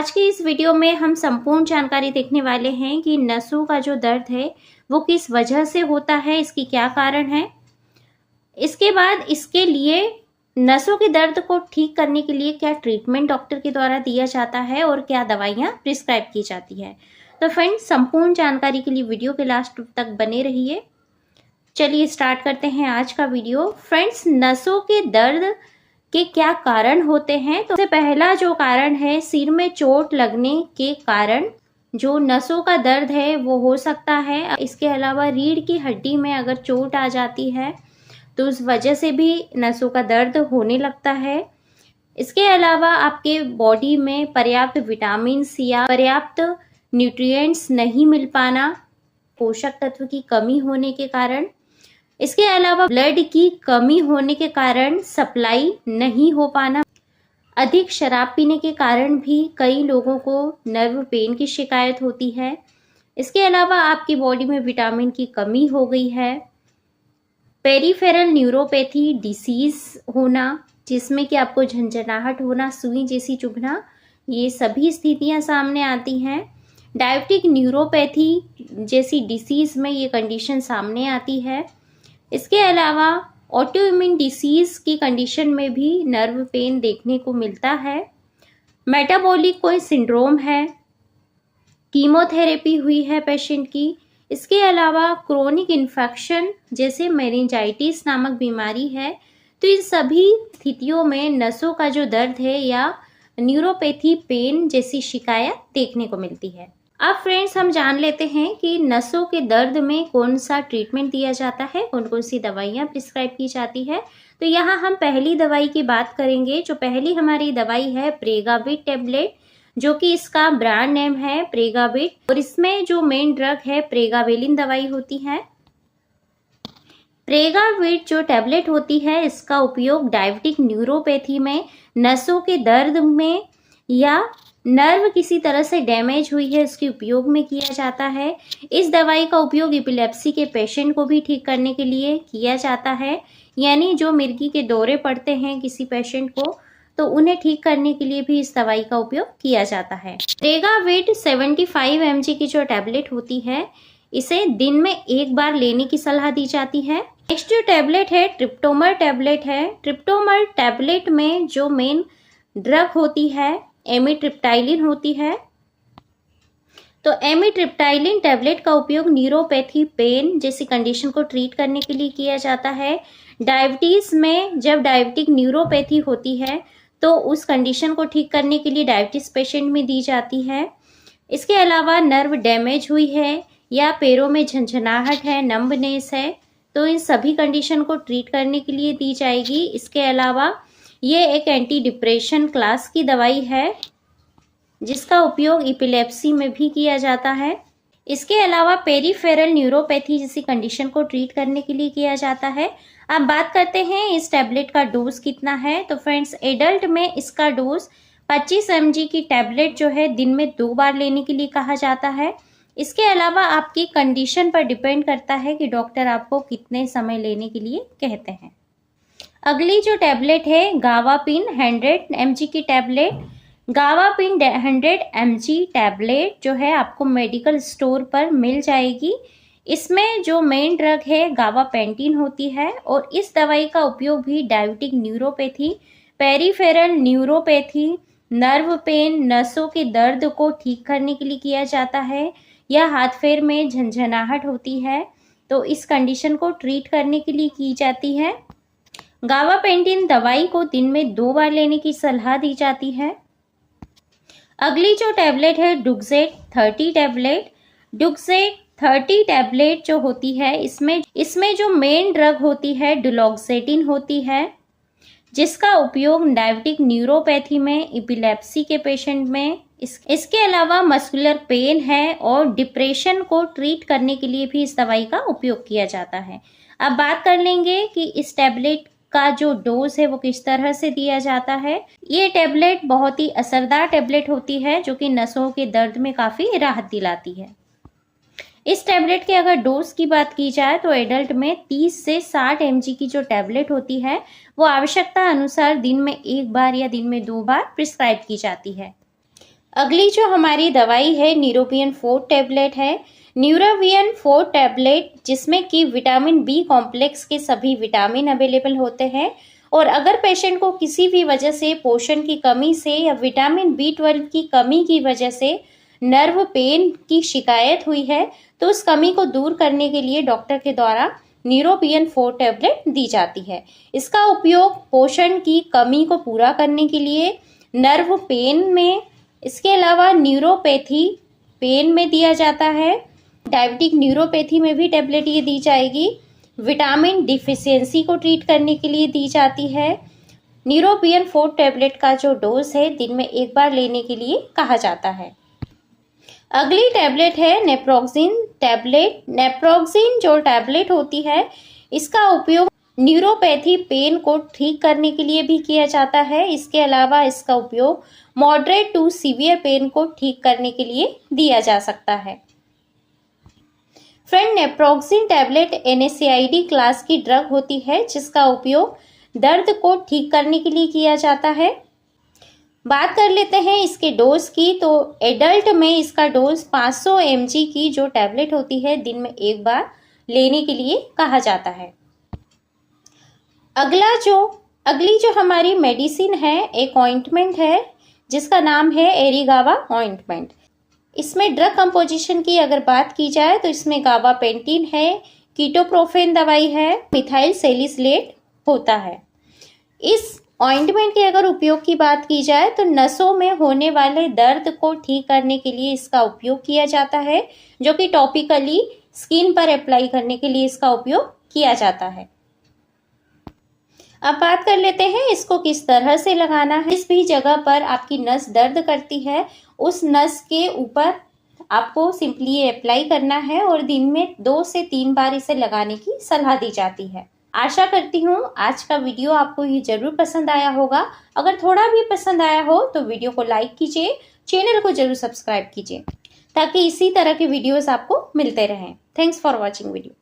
आज की इस वीडियो में हम संपूर्ण जानकारी देखने वाले हैं कि नसों का जो दर्द है वो किस वजह से होता है, इसकी क्या कारण है। इसके बाद इसके लिए नसों के दर्द को ठीक करने के लिए क्या ट्रीटमेंट डॉक्टर के द्वारा दिया जाता है और क्या दवाइयाँ प्रिस्क्राइब की जाती है। तो फ्रेंड्स, संपूर्ण जानकारी के लिए वीडियो के लास्ट तक बने रहिए। चलिए स्टार्ट करते हैं आज का वीडियो। फ्रेंड्स, नसों के दर्द के क्या कारण होते हैं। तो सबसे पहला जो कारण है, सिर में चोट लगने के कारण जो नसों का दर्द है वो हो सकता है। इसके अलावा रीढ़ की हड्डी में अगर चोट आ जाती है तो उस वजह से भी नसों का दर्द होने लगता है। इसके अलावा आपके बॉडी में पर्याप्त विटामिन या पर्याप्त न्यूट्रिएंट्स नहीं मिल पाना, पोषक तत्व की कमी होने के कारण। इसके अलावा ब्लड की कमी होने के कारण सप्लाई नहीं हो पाना। अधिक शराब पीने के कारण भी कई लोगों को नर्व पेन की शिकायत होती है। इसके अलावा आपकी बॉडी में विटामिन की कमी हो गई है। पेरिफेरल न्यूरोपैथी डिसीज होना, जिसमें कि आपको झंझनाहट होना, सुई जैसी चुभना, ये सभी स्थितियां सामने आती हैं। डायबिटिक न्यूरोपैथी जैसी डिसीज में ये कंडीशन सामने आती है। इसके अलावा ऑटोइम्यून डिसीज की कंडीशन में भी नर्व पेन देखने को मिलता है। मेटाबॉलिक कोई सिंड्रोम है, कीमोथेरेपी हुई है पेशेंट की। इसके अलावा क्रोनिक इन्फेक्शन जैसे मेनिंजाइटिस नामक बीमारी है। तो इन सभी स्थितियों में नसों का जो दर्द है या न्यूरोपैथी पेन जैसी शिकायत देखने को मिलती है। अब फ्रेंड्स, हम जान लेते हैं कि नसों के दर्द में कौन सा ट्रीटमेंट दिया जाता है, कौन कौन सी दवाइयाँ प्रिस्क्राइब की जाती है। तो यहाँ हम पहली दवाई की बात करेंगे। जो पहली हमारी दवाई है प्रेगाविट टेबलेट, जो कि इसका ब्रांड नेम है प्रेगाविट, और इसमें जो मेन ड्रग है प्रेगावेलिन दवाई होती है। प्रेगाविट जो टेबलेट होती है, इसका उपयोग डायबिटिक न्यूरोपैथी में नसों के दर्द में या नर्व किसी तरह से डैमेज हुई है इसके उपयोग में किया जाता है। इस दवाई का उपयोग एपिलेप्सी के पेशेंट को भी ठीक करने के लिए किया जाता है, यानी जो मिर्गी के दौरे पड़ते हैं किसी पेशेंट को, तो उन्हें ठीक करने के लिए भी इस दवाई का उपयोग किया जाता है। प्रेगाविट 75 mg की जो टैबलेट होती है, इसे दिन में एक बार लेने की सलाह दी जाती है। नेक्स्ट जो टैबलेट है ट्रिप्टोमर टैबलेट है। ट्रिप्टोमर टैबलेट में जो मेन ड्रग होती है एमिट्रिप्टाइलिन होती है। तो एमिट्रिप्टाइलिन टैबलेट का उपयोग न्यूरोपैथी पेन जैसी कंडीशन को ट्रीट करने के लिए किया जाता है। डायबिटीज में जब डायबिटिक न्यूरोपैथी होती है तो उस कंडीशन को ठीक करने के लिए डायबिटीज पेशेंट में दी जाती है। इसके अलावा नर्व डैमेज हुई है या पैरों में झंझनाहट है, नंबनेस है, तो इन सभी कंडीशन को ट्रीट करने के लिए दी जाएगी। इसके अलावा ये एक एंटी डिप्रेशन क्लास की दवाई है जिसका उपयोग एपिलेप्सी में भी किया जाता है। इसके अलावा पेरिफेरल न्यूरोपैथी जैसी कंडीशन को ट्रीट करने के लिए किया जाता है। अब बात करते हैं इस टैबलेट का डोज कितना है। तो फ्रेंड्स, एडल्ट में इसका डोज 25 mg की टैबलेट जो है दिन में 2 बार लेने के लिए कहा जाता है। इसके अलावा आपकी कंडीशन पर डिपेंड करता है कि डॉक्टर आपको कितने समय लेने के लिए कहते हैं। अगली जो टैबलेट है गावापिन 100 mg की टैबलेट। गावापिन 100 mg टैबलेट जो है आपको मेडिकल स्टोर पर मिल जाएगी। इसमें जो मेन ड्रग है गावापेंटिन होती है और इस दवाई का उपयोग भी diabetic neuropathy, peripheral neuropathy, nerve pain, नसों के दर्द को ठीक करने के लिए किया जाता है, या हाथ पैर में झंझनाहट होती है तो इस कंडीशन को ट्रीट करने के लिए की जाती है। गावापेंटिन दवाई को दिन में 2 बार लेने की सलाह दी जाती है। अगली जो टैबलेट है डुक्सेट 30 टैबलेट। डुक्सेट 30 टैबलेट जो होती है, इसमें जो मेन ड्रग होती है डुलोक्सेटिन होती है, जिसका उपयोग डायबिटिक न्यूरोपैथी में, एपिलेप्सी के पेशेंट में, इसके अलावा मस्कुलर पेन है और डिप्रेशन को ट्रीट करने के लिए भी इस दवाई का उपयोग किया जाता है। अब बात कर लेंगे कि इस टैबलेट का जो डोज है वो किस तरह से दिया जाता है। ये टैबलेट बहुत ही असरदार टैबलेट होती है जो कि नसों के दर्द में काफ़ी राहत दिलाती है। इस टैबलेट के अगर डोज की बात की जाए तो एडल्ट में 30 से 60 mg की जो टैबलेट होती है वो आवश्यकता अनुसार दिन में 1 बार या दिन में 2 बार प्रिस्क्राइब की जाती है। अगली जो हमारी दवाई है न्यूरोबियन 4 टैबलेट है। न्यूरोबियन 4 टैबलेट जिसमें कि विटामिन बी कॉम्प्लेक्स के सभी विटामिन अवेलेबल होते हैं, और अगर पेशेंट को किसी भी वजह से पोषण की कमी से या विटामिन B12 की कमी की वजह से नर्व पेन की शिकायत हुई है तो उस कमी को दूर करने के लिए डॉक्टर के द्वारा न्यूरोबियन 4 टैबलेट दी जाती है। इसका उपयोग पोषण की कमी को पूरा करने के लिए नर्व पेन में, इसके अलावा न्यूरोपैथी पेन में दिया जाता है। डायबिटिक न्यूरोपैथी में भी टैबलेट ये दी जाएगी। विटामिन डिफिशियंसी को ट्रीट करने के लिए दी जाती है। न्यूरोबियन 4 टैबलेट का जो डोज है दिन में एक बार लेने के लिए कहा जाता है। अगली टैबलेट है नेप्रोक्सिन टैबलेट। नेप्रोक्सिन जो टैबलेट होती है इसका उपयोग न्यूरोपैथी पेन को ठीक करने के लिए भी किया जाता है। इसके अलावा इसका उपयोग मॉडरेट टू सीवियर पेन को ठीक करने के लिए दिया जा सकता है। Friend, naproxen tablet NSAID class की ड्रग होती है जिसका उपयोग दर्द को ठीक करने के लिए किया जाता है। बात कर लेते हैं इसके डोज की, तो एडल्ट में इसका डोज 500 mg की जो टैबलेट होती है दिन में एक बार लेने के लिए कहा जाता है। अगली जो हमारी मेडिसिन है एक ऑइंटमेंट है जिसका नाम है एरिगावा ऑइंटमेंट। इसमें ड्रग कंपोजिशन की अगर बात की जाए तो इसमें गाबापेंटिन है, कीटोप्रोफेन दवाई है, मिथाइल सैलिसिलेट होता है। इस ऑइंटमेंट के अगर उपयोग की बात की जाए तो नसों में होने वाले दर्द को ठीक करने के लिए इसका उपयोग किया जाता है, जो कि टॉपिकली स्किन पर अप्लाई करने के लिए इसका उपयोग किया जाता है। अब बात कर लेते हैं इसको किस तरह से लगाना है। जिस भी जगह पर आपकी नस दर्द करती है उस नस के ऊपर आपको सिंपली ये अप्लाई करना है और दिन में 2 से 3 बार इसे लगाने की सलाह दी जाती है। आशा करती हूँ आज का वीडियो आपको ये जरूर पसंद आया होगा। अगर थोड़ा भी पसंद आया हो तो वीडियो को लाइक कीजिए, चैनल को जरूर सब्सक्राइब कीजिए ताकि इसी तरह के वीडियोस आपको मिलते रहें। Thanks for watching video.